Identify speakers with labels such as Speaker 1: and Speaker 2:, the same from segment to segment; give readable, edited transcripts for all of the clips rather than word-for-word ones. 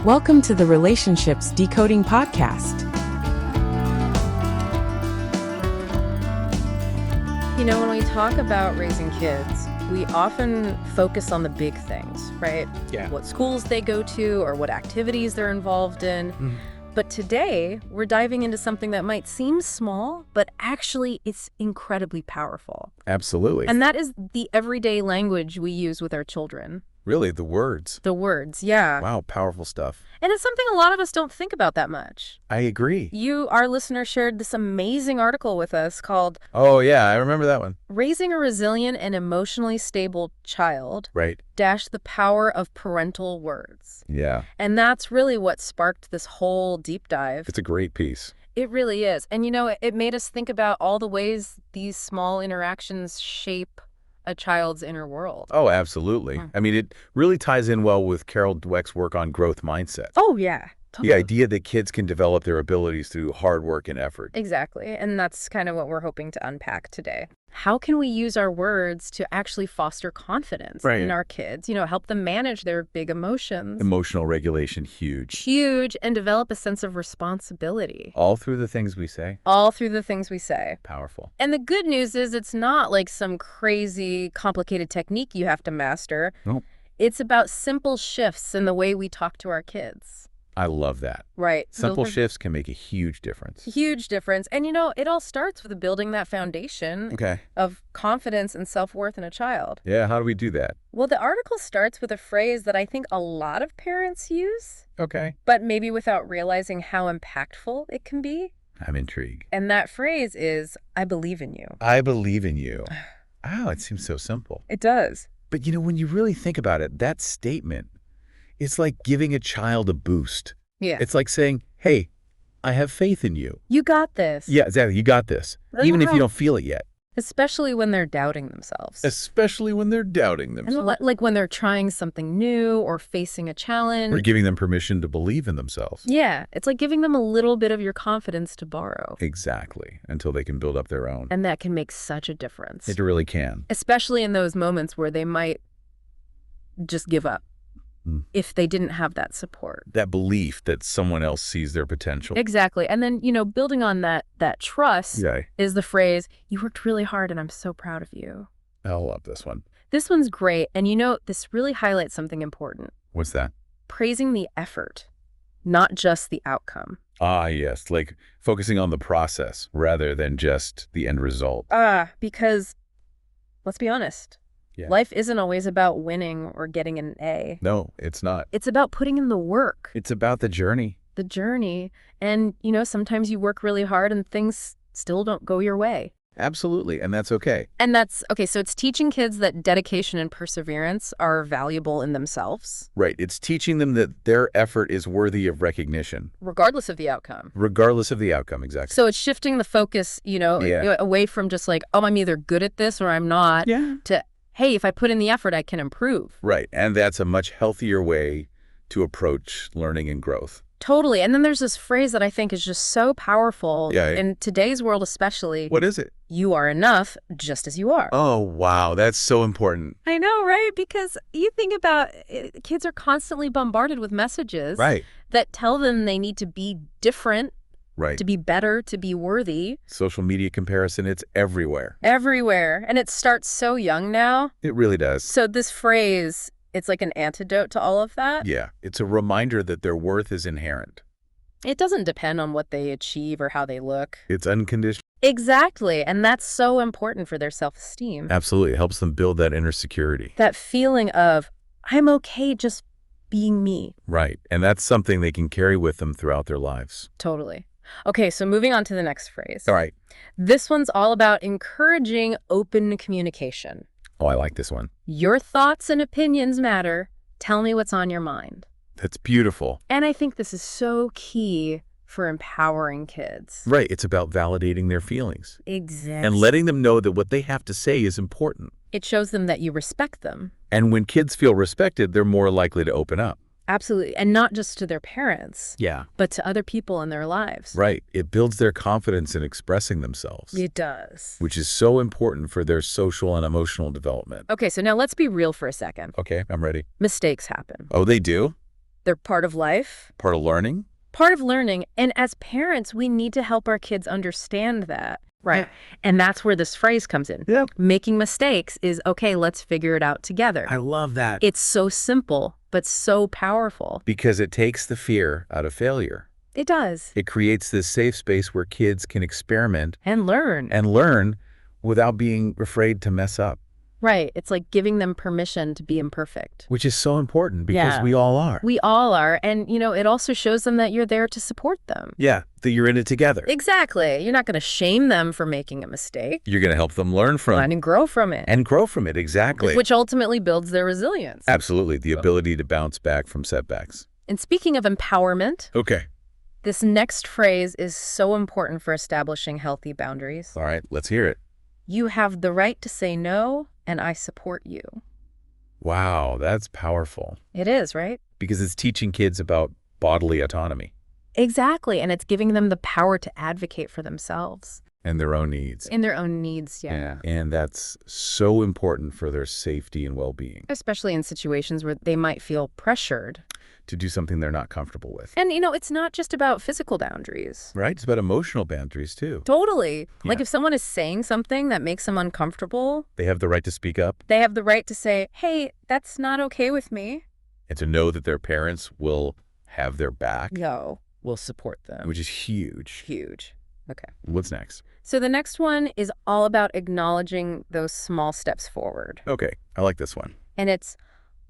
Speaker 1: Welcome to the Relationships Decoding Podcast.
Speaker 2: You know, when we talk about raising kids, we often focus on the big things, right?
Speaker 3: Yeah.
Speaker 2: What schools they go to or what activities they're involved in.
Speaker 3: Mhm.
Speaker 2: But today, we're diving into something that might seem small, but actually it's incredibly powerful.
Speaker 3: Absolutely.
Speaker 2: And that is the everyday language we use with our children.
Speaker 3: Really, the words.
Speaker 2: The words, yeah.
Speaker 3: Wow, powerful stuff.
Speaker 2: And it's something a lot of us don't think about that much.
Speaker 3: I agree.
Speaker 2: You, our listener, shared this amazing article with us called
Speaker 3: Oh, yeah, I remember that one.
Speaker 2: Raising a Resilient and Emotionally Stable Child,
Speaker 3: Right.
Speaker 2: the Power of Parental Words.
Speaker 3: Yeah.
Speaker 2: And that's really what sparked this whole deep dive.
Speaker 3: It's a great piece.
Speaker 2: It really is. And, you know, it made us think about all the ways these small interactions shape a child's inner world.
Speaker 3: Oh, absolutely.
Speaker 2: Mm.
Speaker 3: I mean, it really ties in well with Carol Dweck's work on growth mindset.
Speaker 2: Oh, yeah. Totally.
Speaker 3: The idea that kids can develop their abilities through hard work and effort.
Speaker 2: Exactly. And that's kind of what we're hoping to unpack today. How can we use our words to actually foster confidence in our kids, you know, help them manage their big emotions?
Speaker 3: Emotional regulation, huge.
Speaker 2: Huge, and develop a sense of responsibility.
Speaker 3: All through the things we say.
Speaker 2: All through the things we say.
Speaker 3: Powerful.
Speaker 2: And the good news is it's not like some crazy, complicated technique you have to master.
Speaker 3: Nope.
Speaker 2: It's about simple shifts in the way we talk to our kids.
Speaker 3: I love that.
Speaker 2: Right.
Speaker 3: Simple
Speaker 2: Those are
Speaker 3: shifts can make a huge difference.
Speaker 2: Huge difference. And, you know, it all starts with building that foundation
Speaker 3: Okay.
Speaker 2: of confidence and self-worth in a child.
Speaker 3: Yeah, how do we do that?
Speaker 2: Well, the article starts with a phrase that I think a lot of parents use,
Speaker 3: Okay.
Speaker 2: but maybe without realizing how impactful it can be.
Speaker 3: I'm intrigued.
Speaker 2: And that phrase is, I believe in you.
Speaker 3: I believe in you. Oh, it seems so simple.
Speaker 2: It does.
Speaker 3: But, you know, when you really think about it, that statement, it's like giving a child a boost.
Speaker 2: Yeah.
Speaker 3: It's like saying, hey, I have faith in you.
Speaker 2: You got this.
Speaker 3: Yeah, exactly. You got this. Even if you don't feel it yet.
Speaker 2: Especially when they're doubting themselves.
Speaker 3: Especially when they're doubting
Speaker 2: And
Speaker 3: themselves.
Speaker 2: like when they're trying something new or facing a challenge.
Speaker 3: Or giving them permission to believe in themselves.
Speaker 2: Yeah. It's like giving them a little bit of your confidence to borrow.
Speaker 3: Exactly. Until they can build up their own.
Speaker 2: And that can make such a difference.
Speaker 3: It really can.
Speaker 2: Especially in those moments where they might just give up. If they didn't have that support.
Speaker 3: That belief that someone else sees their potential.
Speaker 2: Exactly. And then, you know, building on that trust is the phrase, you worked really hard and I'm so proud of you.
Speaker 3: I love this one.
Speaker 2: This one's great. And, you know, this really highlights something important.
Speaker 3: What's that?
Speaker 2: Praising the effort, not just the outcome.
Speaker 3: Ah, yes. Like focusing on the process rather than just the end result.
Speaker 2: Because let's be honest.
Speaker 3: Yeah.
Speaker 2: Life isn't always about winning or getting an A.
Speaker 3: No, it's not.
Speaker 2: It's about putting in the work.
Speaker 3: It's about the journey.
Speaker 2: The journey. And, you know, sometimes you work really hard and things still don't go your way.
Speaker 3: Absolutely. And that's okay.
Speaker 2: And that's, okay, so it's teaching kids that dedication and perseverance are valuable in themselves.
Speaker 3: Right. It's teaching them that their effort is worthy of recognition.
Speaker 2: Regardless of the outcome.
Speaker 3: Regardless of the outcome, exactly.
Speaker 2: So it's shifting the focus, you know, away from just like, oh, I'm either good at this or I'm not, to, hey, if I put in the effort, I can improve.
Speaker 3: Right. And that's a much healthier way to approach learning and growth.
Speaker 2: Totally. And then there's this phrase that I think is just so powerful
Speaker 3: Yeah.
Speaker 2: in today's world especially.
Speaker 3: What is it?
Speaker 2: You are enough just as you are.
Speaker 3: Oh, wow. That's so important.
Speaker 2: I know, right? Because you think about it, kids are constantly bombarded with messages that tell them they need to be different, to be better, to be worthy.
Speaker 3: Social media comparison, it's everywhere.
Speaker 2: Everywhere. And it starts so young now.
Speaker 3: It really does.
Speaker 2: So this phrase, it's like an antidote to all of that.
Speaker 3: Yeah. It's a reminder that their worth is inherent.
Speaker 2: It doesn't depend on what they achieve or how they look.
Speaker 3: It's unconditional.
Speaker 2: Exactly. And that's so important for their self-esteem.
Speaker 3: Absolutely. It helps them build that inner security.
Speaker 2: That feeling of, I'm okay just being me.
Speaker 3: Right. And that's something they can carry with them throughout their lives.
Speaker 2: Totally. Okay, so moving on to the next phrase.
Speaker 3: All right.
Speaker 2: This one's all about encouraging open communication.
Speaker 3: Oh, I like this one.
Speaker 2: Your thoughts and opinions matter. Tell me what's on your mind.
Speaker 3: That's beautiful.
Speaker 2: And I think this is so key for empowering kids.
Speaker 3: Right. It's about validating their feelings.
Speaker 2: Exactly.
Speaker 3: And letting them know that what they have to say is important.
Speaker 2: It shows them that you respect them.
Speaker 3: And when kids feel respected, they're more likely to open up.
Speaker 2: Absolutely. And not just to their parents.
Speaker 3: Yeah.
Speaker 2: But to other people in their lives.
Speaker 3: Right. It builds their confidence in expressing themselves.
Speaker 2: It does.
Speaker 3: Which is so important for their social and emotional development.
Speaker 2: Okay, so now let's be real for a second.
Speaker 3: Okay, I'm ready.
Speaker 2: Mistakes happen.
Speaker 3: Oh, they do?
Speaker 2: They're part of life.
Speaker 3: Part of learning?
Speaker 2: Part of learning. And as parents, we need to help our kids understand that. Right. And that's where this phrase comes in.
Speaker 3: Yeah.
Speaker 2: Making mistakes is, okay, let's figure it out together.
Speaker 3: I love that.
Speaker 2: It's so simple, but so powerful.
Speaker 3: Because it takes the fear out of failure.
Speaker 2: It does.
Speaker 3: It creates this safe space where kids can experiment.
Speaker 2: And learn.
Speaker 3: And learn without being afraid to mess up.
Speaker 2: Right. It's like giving them permission to be imperfect.
Speaker 3: Which is so important because we all are.
Speaker 2: We all are. And, it also shows them that you're there to support them.
Speaker 3: Yeah, that you're in it together.
Speaker 2: Exactly. You're not going to shame them for making a mistake.
Speaker 3: You're going to help them learn from it.
Speaker 2: And grow from it.
Speaker 3: And grow from it, exactly.
Speaker 2: Which ultimately builds their resilience.
Speaker 3: Absolutely. The ability to bounce back from setbacks.
Speaker 2: And speaking of empowerment.
Speaker 3: Okay.
Speaker 2: This next phrase is so important for establishing healthy boundaries.
Speaker 3: All right, let's hear it.
Speaker 2: You have the right to say no, and I support you.
Speaker 3: Wow, that's powerful.
Speaker 2: It is, right?
Speaker 3: Because it's teaching kids about bodily autonomy.
Speaker 2: Exactly, and it's giving them the power to advocate for themselves.
Speaker 3: And their own needs.
Speaker 2: In their own needs, yeah.
Speaker 3: And that's so important for their safety and well-being.
Speaker 2: Especially in situations where they might feel pressured.
Speaker 3: To do something they're not comfortable with.
Speaker 2: And, it's not just about physical boundaries.
Speaker 3: Right? It's about emotional boundaries, too.
Speaker 2: Totally.
Speaker 3: Yeah.
Speaker 2: Like if someone is saying something that makes them uncomfortable.
Speaker 3: They have the right to speak up.
Speaker 2: They have the right to say, hey, that's not okay with me.
Speaker 3: And to know that their parents will have their back.
Speaker 2: No, will support them.
Speaker 3: Which is huge.
Speaker 2: Huge. Okay.
Speaker 3: What's next?
Speaker 2: So the next one is all about acknowledging those small steps forward.
Speaker 3: Okay. I like this one.
Speaker 2: And it's,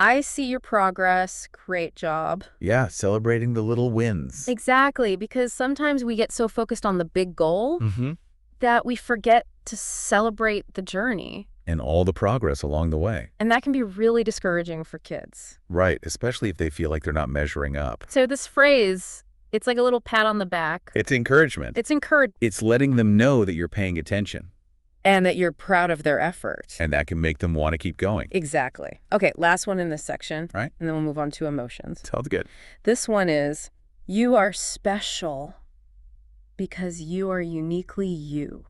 Speaker 2: I see your progress. Great job.
Speaker 3: Yeah, celebrating the little wins.
Speaker 2: Exactly, because sometimes we get so focused on the big goal that we forget to celebrate the journey.
Speaker 3: And all the progress along the way.
Speaker 2: And that can be really discouraging for kids.
Speaker 3: Right, especially if they feel like they're not measuring up.
Speaker 2: So this phrase, it's like a little pat on the back.
Speaker 3: It's encouragement. It's letting them know that you're paying attention.
Speaker 2: And that you're proud of their effort.
Speaker 3: And that can make them want to keep going.
Speaker 2: Exactly. Okay, last one in this section.
Speaker 3: Right.
Speaker 2: And then we'll move on to emotions.
Speaker 3: Sounds good.
Speaker 2: This one is, you are special because you are uniquely you.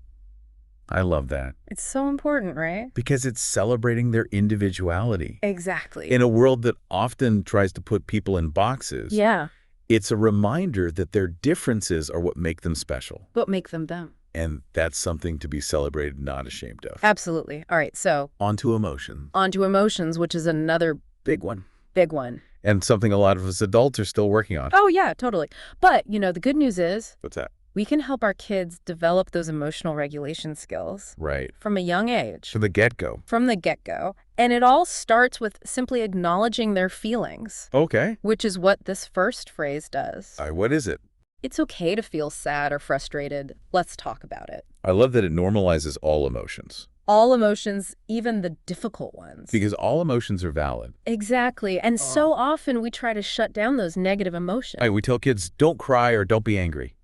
Speaker 3: I love that.
Speaker 2: It's so important, right?
Speaker 3: Because it's celebrating their individuality.
Speaker 2: Exactly.
Speaker 3: In a world that often tries to put people in boxes.
Speaker 2: Yeah.
Speaker 3: It's a reminder that their differences are what make them special.
Speaker 2: What make them them.
Speaker 3: And that's something to be celebrated, not ashamed of.
Speaker 2: Absolutely. All right, so.
Speaker 3: On to emotions.
Speaker 2: On to emotions, which is another
Speaker 3: big one.
Speaker 2: Big one.
Speaker 3: And something a lot of us adults are still working on.
Speaker 2: Oh, yeah, totally. But, the good news is.
Speaker 3: What's that?
Speaker 2: We can help our kids develop those emotional regulation skills.
Speaker 3: Right.
Speaker 2: From a young age.
Speaker 3: From the get-go.
Speaker 2: From the get-go. And it all starts with simply acknowledging their feelings.
Speaker 3: Okay.
Speaker 2: Which is what this first phrase does.
Speaker 3: All right, what is it?
Speaker 2: It's okay to feel sad or frustrated. Let's talk about it.
Speaker 3: I love that it normalizes all emotions.
Speaker 2: All emotions, even the difficult ones.
Speaker 3: Because all emotions are valid.
Speaker 2: Exactly. And so often we try to shut down those negative emotions.
Speaker 3: We tell kids, don't cry or don't be angry.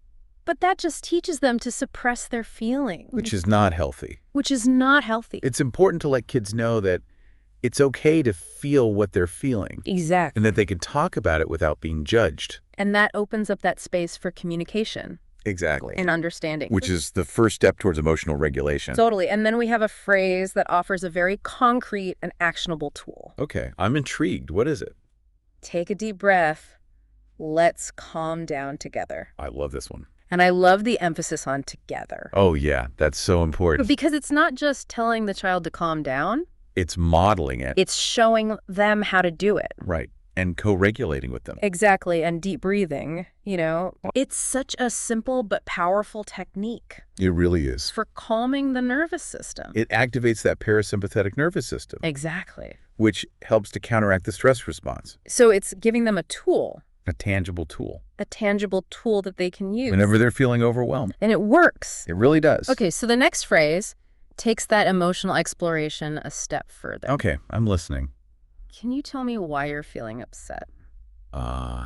Speaker 2: But that just teaches them to suppress their feelings.
Speaker 3: Which is not healthy.
Speaker 2: Which is not healthy.
Speaker 3: It's important to let kids know that it's okay to feel what they're feeling.
Speaker 2: Exactly.
Speaker 3: And that they can talk about it without being judged.
Speaker 2: And that opens up that space for communication.
Speaker 3: Exactly.
Speaker 2: And understanding.
Speaker 3: Which is the first step towards emotional regulation.
Speaker 2: Totally. And then we have a phrase that offers a very concrete and actionable tool.
Speaker 3: Okay. I'm intrigued. What is it?
Speaker 2: Take a deep breath. Let's calm down together.
Speaker 3: I love this one.
Speaker 2: And I love the emphasis on together.
Speaker 3: Oh, yeah. That's so important.
Speaker 2: Because it's not just telling the child to calm down.
Speaker 3: It's modeling it.
Speaker 2: It's showing them how to do it.
Speaker 3: Right. And co-regulating with them.
Speaker 2: Exactly. And deep breathing, It's such a simple but powerful technique.
Speaker 3: It really is.
Speaker 2: For calming the nervous system.
Speaker 3: It activates that parasympathetic nervous system.
Speaker 2: Exactly.
Speaker 3: Which helps to counteract the stress response.
Speaker 2: So it's giving them a tool.
Speaker 3: A tangible tool.
Speaker 2: A tangible tool that they can use.
Speaker 3: Whenever they're feeling overwhelmed.
Speaker 2: And it works.
Speaker 3: It really does.
Speaker 2: Okay, so the next phrase takes that emotional exploration a step further.
Speaker 3: Okay, I'm listening.
Speaker 2: Can you tell me why you're feeling upset?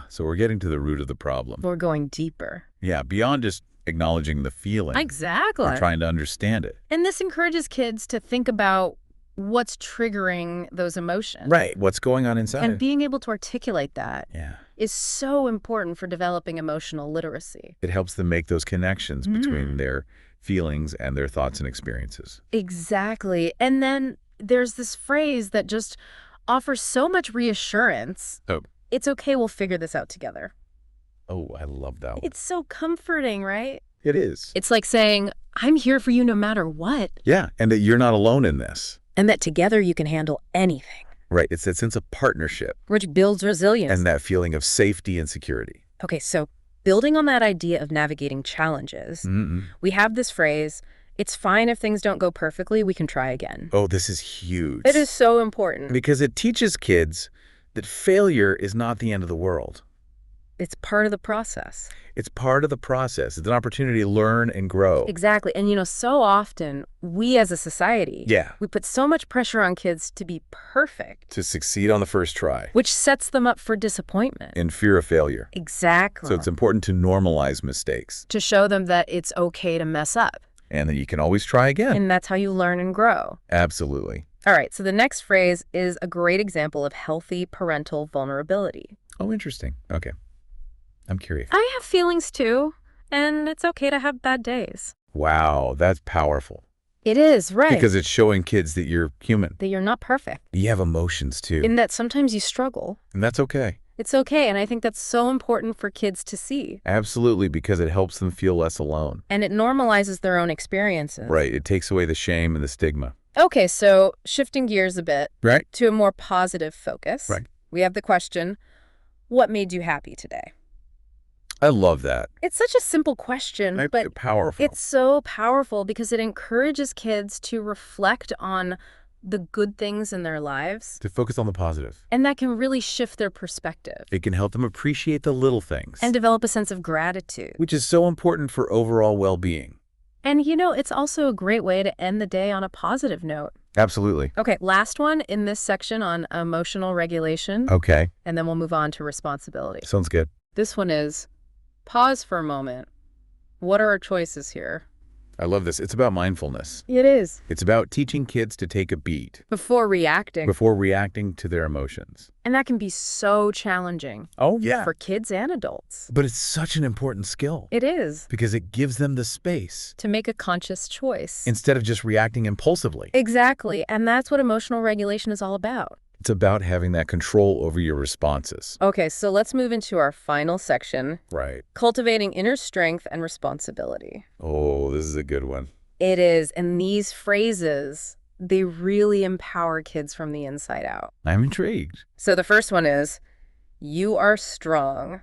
Speaker 3: So we're getting to the root of the problem.
Speaker 2: We're going deeper.
Speaker 3: Yeah, beyond just acknowledging the feeling.
Speaker 2: Exactly.
Speaker 3: We're trying to understand it.
Speaker 2: And this encourages kids to think about what's triggering those emotions.
Speaker 3: Right, what's going on inside.
Speaker 2: And being able to articulate that
Speaker 3: yeah.
Speaker 2: is so important for developing emotional literacy.
Speaker 3: It helps them make those connections between their feelings and their thoughts and experiences.
Speaker 2: Exactly. And then there's this phrase that just offers so much reassurance.
Speaker 3: Oh.
Speaker 2: it's okay, we'll figure this out together.
Speaker 3: Oh, I love that one.
Speaker 2: It's so comforting, right?
Speaker 3: It is.
Speaker 2: It's like saying, I'm here for you no matter what.
Speaker 3: Yeah, and that you're not alone in this.
Speaker 2: And that together you can handle anything.
Speaker 3: Right, it's that sense of partnership.
Speaker 2: Which builds resilience.
Speaker 3: And that feeling of safety and security.
Speaker 2: Okay, so building on that idea of navigating challenges, we have this phrase, it's fine if things don't go perfectly, we can try again.
Speaker 3: Oh, this is huge.
Speaker 2: It is so important.
Speaker 3: Because it teaches kids that failure is not the end of the world.
Speaker 2: It's part of the process.
Speaker 3: It's part of the process. It's an opportunity to learn and grow.
Speaker 2: Exactly. And, so often, we as a society,
Speaker 3: Yeah.
Speaker 2: we put so much pressure on kids to be perfect.
Speaker 3: To succeed on the first try.
Speaker 2: Which sets them up for disappointment.
Speaker 3: And fear of failure.
Speaker 2: Exactly.
Speaker 3: So it's important to normalize mistakes.
Speaker 2: To show them that it's okay to mess up.
Speaker 3: And that you can always try again.
Speaker 2: And that's how you learn and grow.
Speaker 3: Absolutely.
Speaker 2: All right, so the next phrase is a great example of healthy parental vulnerability.
Speaker 3: Oh, interesting. Okay. I'm curious.
Speaker 2: I have feelings too, and it's okay to have bad days.
Speaker 3: Wow, that's powerful.
Speaker 2: It is, right.
Speaker 3: Because it's showing kids that you're human.
Speaker 2: That you're not perfect.
Speaker 3: You have emotions too.
Speaker 2: In that sometimes you struggle.
Speaker 3: And that's okay.
Speaker 2: It's okay, and I think that's so important for kids to see.
Speaker 3: Absolutely, because it helps them feel less alone.
Speaker 2: And it normalizes their own experiences.
Speaker 3: Right, it takes away the shame and the stigma.
Speaker 2: Okay, so shifting gears a bit.
Speaker 3: Right.
Speaker 2: To a more positive focus.
Speaker 3: Right.
Speaker 2: We have the question, what made you happy today?
Speaker 3: I love that.
Speaker 2: It's such a simple question, but
Speaker 3: powerful.
Speaker 2: It's so powerful because it encourages kids to reflect on the good things in their lives.
Speaker 3: To focus on the positive.
Speaker 2: And that can really shift their perspective.
Speaker 3: It can help them appreciate the little things.
Speaker 2: And develop a sense of gratitude.
Speaker 3: Which is so important for overall well-being.
Speaker 2: And it's also a great way to end the day on a positive note.
Speaker 3: Absolutely.
Speaker 2: Okay, last one in this section on emotional regulation.
Speaker 3: Okay.
Speaker 2: And then we'll move on to responsibility.
Speaker 3: Sounds good.
Speaker 2: This one is, pause for a moment. What are our choices here?
Speaker 3: I love this. It's about mindfulness.
Speaker 2: It is.
Speaker 3: It's about teaching kids to take a beat.
Speaker 2: Before reacting to
Speaker 3: their emotions.
Speaker 2: And that can be so challenging.
Speaker 3: Oh, yeah.
Speaker 2: For kids and adults.
Speaker 3: But it's such an important skill.
Speaker 2: It is.
Speaker 3: Because it gives them the space.
Speaker 2: To make a conscious choice.
Speaker 3: Instead of just reacting impulsively.
Speaker 2: Exactly. And that's what emotional regulation is all about.
Speaker 3: It's about having that control over your responses.
Speaker 2: Okay, so let's move into our final section.
Speaker 3: Right.
Speaker 2: Cultivating inner strength and responsibility.
Speaker 3: Oh, this is a good one.
Speaker 2: It is. And these phrases, they really empower kids from the inside out.
Speaker 3: I'm intrigued.
Speaker 2: So the first one is, you are strong.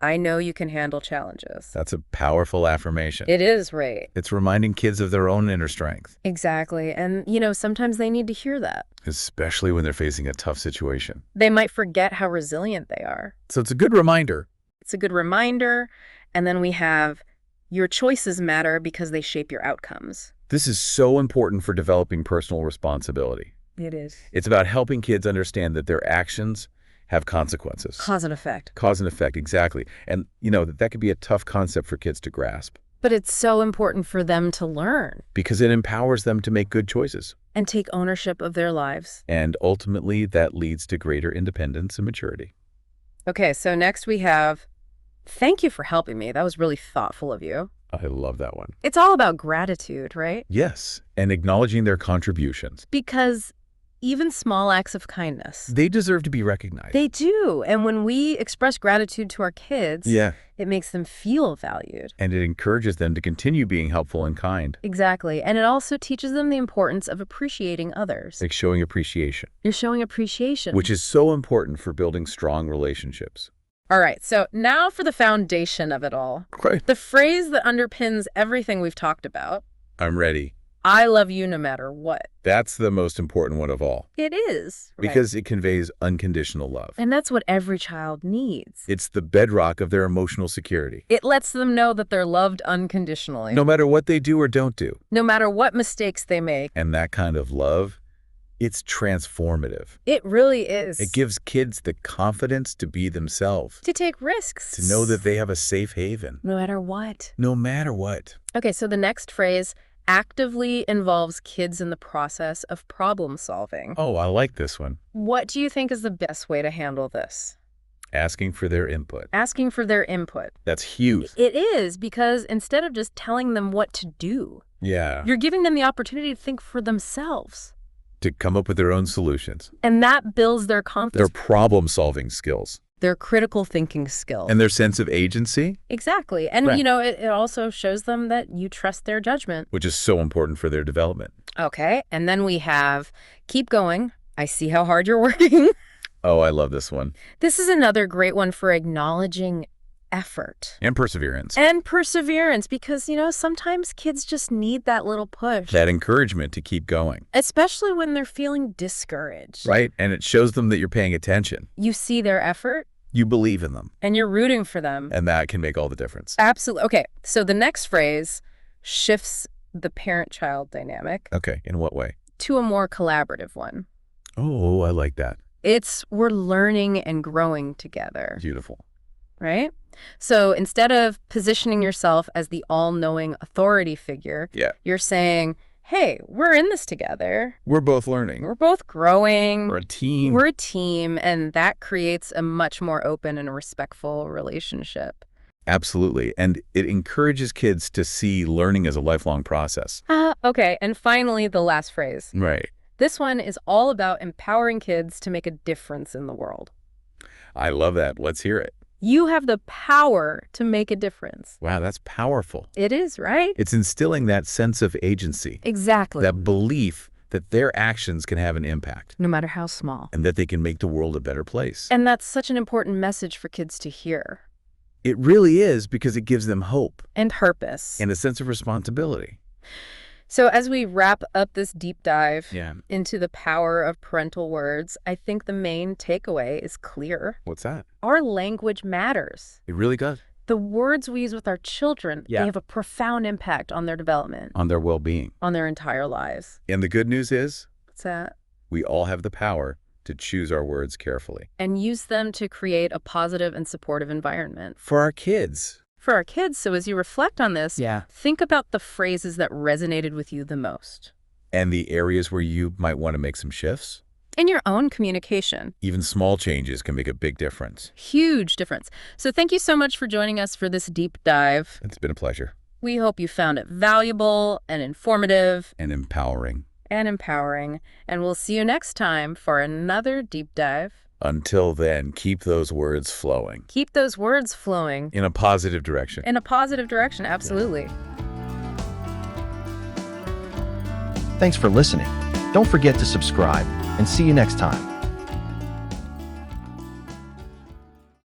Speaker 2: I know you can handle challenges.
Speaker 3: That's a powerful affirmation.
Speaker 2: It is, right.
Speaker 3: It's reminding kids of their own inner strength.
Speaker 2: Exactly. And, sometimes they need to hear that.
Speaker 3: Especially when they're facing a tough situation.
Speaker 2: They might forget how resilient they are.
Speaker 3: So it's a good reminder.
Speaker 2: It's a good reminder. And then we have, your choices matter because they shape your outcomes.
Speaker 3: This is so important for developing personal responsibility.
Speaker 2: It is.
Speaker 3: It's about helping kids understand that their actions have consequences.
Speaker 2: Cause and effect.
Speaker 3: Cause and effect, exactly. And, that could be a tough concept for kids to grasp.
Speaker 2: But it's so important for them to learn.
Speaker 3: Because it empowers them to make good choices.
Speaker 2: And take ownership of their lives.
Speaker 3: And ultimately, that leads to greater independence and maturity.
Speaker 2: Okay, so next we have, thank you for helping me. That was really thoughtful of you.
Speaker 3: I love that one.
Speaker 2: It's all about gratitude, right?
Speaker 3: Yes, and acknowledging their contributions.
Speaker 2: Because even small acts of kindness.
Speaker 3: They deserve to be recognized.
Speaker 2: They do. And when we express gratitude to our kids,
Speaker 3: yeah,
Speaker 2: it makes them feel valued.
Speaker 3: And it encourages them to continue being helpful and kind.
Speaker 2: Exactly. And it also teaches them the importance of appreciating others.
Speaker 3: Like showing appreciation.
Speaker 2: You're showing appreciation.
Speaker 3: Which is so important for building strong relationships.
Speaker 2: All right, so now for the foundation of it all.
Speaker 3: Right.
Speaker 2: The phrase that underpins everything we've talked about.
Speaker 3: I'm ready.
Speaker 2: I love you no matter what.
Speaker 3: That's the most important one of all.
Speaker 2: It is.
Speaker 3: Because it conveys unconditional love.
Speaker 2: And that's what every child needs.
Speaker 3: It's the bedrock of their emotional security.
Speaker 2: It lets them know that they're loved unconditionally.
Speaker 3: No matter what they do or don't do.
Speaker 2: No matter what mistakes they make.
Speaker 3: And that kind of love, it's transformative.
Speaker 2: It really is.
Speaker 3: It gives kids the confidence to be themselves.
Speaker 2: To take risks.
Speaker 3: To know that they have a safe haven.
Speaker 2: No matter what.
Speaker 3: No matter what.
Speaker 2: Okay, so the next phrase actively involves kids in the process of problem solving.
Speaker 3: Oh, I like this one.
Speaker 2: What do you think is the best way to handle this?
Speaker 3: Asking for their input.
Speaker 2: Asking for their input.
Speaker 3: That's huge.
Speaker 2: It is, because instead of just telling them what to do, you're giving them the opportunity to think for themselves.
Speaker 3: To come up with their own solutions.
Speaker 2: And that builds their confidence.
Speaker 3: Their problem-solving skills.
Speaker 2: their critical thinking skills.
Speaker 3: And their sense of agency.
Speaker 2: Exactly. And, it also shows them that you trust their judgment.
Speaker 3: Which is so important for their development.
Speaker 2: Okay. And then we have, keep going. I see how hard you're working.
Speaker 3: Oh, I love this one.
Speaker 2: This is another great one for acknowledging effort.
Speaker 3: And perseverance.
Speaker 2: And perseverance, because, sometimes kids just need that little push.
Speaker 3: That encouragement to keep going.
Speaker 2: Especially when they're feeling discouraged.
Speaker 3: Right. And it shows them that you're paying attention.
Speaker 2: You see their effort.
Speaker 3: You believe in them.
Speaker 2: And you're rooting for them.
Speaker 3: And that can make all the difference.
Speaker 2: Absolutely. Okay. So the next phrase shifts the parent-child dynamic.
Speaker 3: Okay. In what way?
Speaker 2: To a more collaborative one.
Speaker 3: Oh, I like that.
Speaker 2: It's we're learning and growing together.
Speaker 3: Beautiful.
Speaker 2: Right? So instead of positioning yourself as the all-knowing authority figure, you're saying, hey, we're in this together.
Speaker 3: We're both learning.
Speaker 2: We're both growing.
Speaker 3: We're a team.
Speaker 2: We're a team, and that creates a much more open and respectful relationship.
Speaker 3: Absolutely. And it encourages kids to see learning as a lifelong process.
Speaker 2: Okay. And finally, the last phrase.
Speaker 3: Right.
Speaker 2: This one is all about empowering kids to make a difference in the world.
Speaker 3: I love that. Let's hear it.
Speaker 2: You have the power to make a difference.
Speaker 3: Wow, that's powerful.
Speaker 2: It is, right?
Speaker 3: It's instilling that sense of agency.
Speaker 2: Exactly.
Speaker 3: That belief that their actions can have an impact.
Speaker 2: No matter how small.
Speaker 3: And that they can make the world a better place.
Speaker 2: And that's such an important message for kids to hear.
Speaker 3: It really is, because it gives them hope.
Speaker 2: And purpose.
Speaker 3: And a sense of responsibility.
Speaker 2: So as we wrap up this deep dive into the power of parental words, I think the main takeaway is clear.
Speaker 3: What's that?
Speaker 2: Our language matters.
Speaker 3: It really does.
Speaker 2: The words we use with our children, they have a profound impact on their development.
Speaker 3: On their well-being.
Speaker 2: On their entire lives.
Speaker 3: And the good news is?
Speaker 2: What's that?
Speaker 3: We all have the power to choose our words carefully.
Speaker 2: And use them to create a positive and supportive environment.
Speaker 3: For our kids.
Speaker 2: For our kids. So as you reflect on this, think about the phrases that resonated with you the most.
Speaker 3: And the areas where you might want to make some shifts.
Speaker 2: In your own communication.
Speaker 3: Even small changes can make a big difference.
Speaker 2: Huge difference. So thank you so much for joining us for this deep dive.
Speaker 3: It's been a pleasure.
Speaker 2: We hope you found it valuable and informative.
Speaker 3: And empowering.
Speaker 2: And we'll see you next time for another deep dive.
Speaker 3: Until then, keep those words flowing.
Speaker 2: Keep those words flowing.
Speaker 3: In a positive direction.
Speaker 2: In a positive direction, absolutely.
Speaker 4: Thanks for listening. Don't forget to subscribe, and see you next time.